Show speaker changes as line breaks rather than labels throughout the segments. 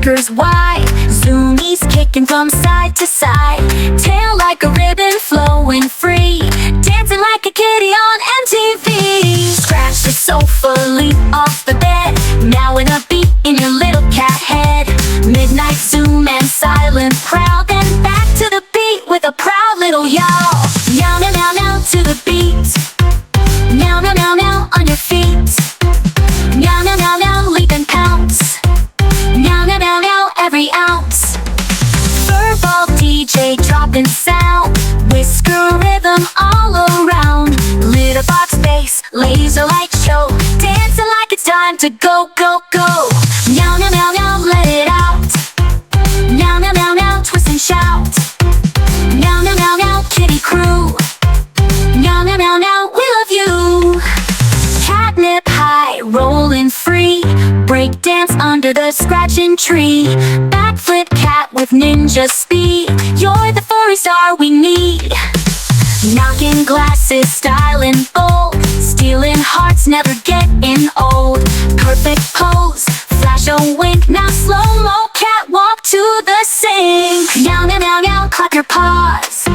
whiskers wide, zoomies kicking from side to side, tail like a ribbon flowing free, dancing like a kitty on MTV. Scratch the sofa, leap off the bed, now in a beat in your little cat head. Midnight zoom and silent proud, then back to the beat with a proud little yowl. Meow meow meow meow to the beat. Meow meow meow meow on your feet. Meow meow meow meow leap and pounce. Meow meow meow meow every ounce. Furball DJ dropping sound, whisker rhythm all around. Litter box bass, laser light show, dancing like it's time to go go go. Meow meow meow meow let it out. Meow meow meow meow twist and shout. Meow meow meow meow kitty crew. Meow meow meow meow we love you. Catnip high rolling free, break dance under the scratching tree. Backflip cat with ninja speed, you're the furry star we need. Knocking glasses, styling bold, stealing hearts, never getting old. Perfect pose, flash a wink, now slow-mo catwalk to the sing. Meow meow meow meow clap your paws.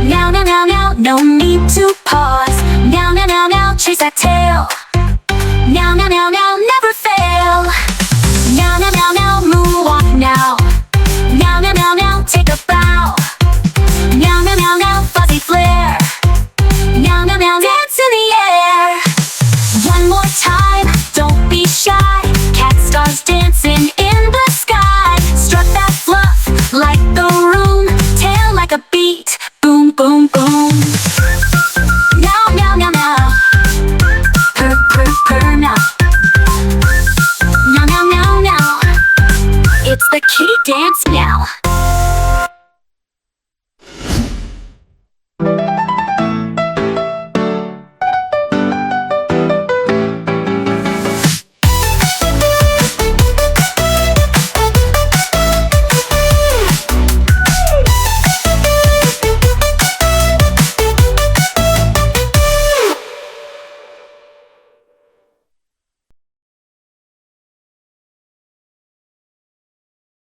Meow meow meow meow no need to pause. Meow meow meow meow chase that tail. Meow meow meow meow never fail. Meow meow meow meow moonwalk now. Meow meow meow meow take a bow. Meow meow meow meow fuzzy flare. Meow meow meow dance in the air. One more time, don't be shy. Cat stars dancing in the sky. Strut that fluff like the room, tail like a beat, boom boom boom. Meow meow meow meow. Purr purr purr now. Meow meow meow meow. It's the kitty dance now.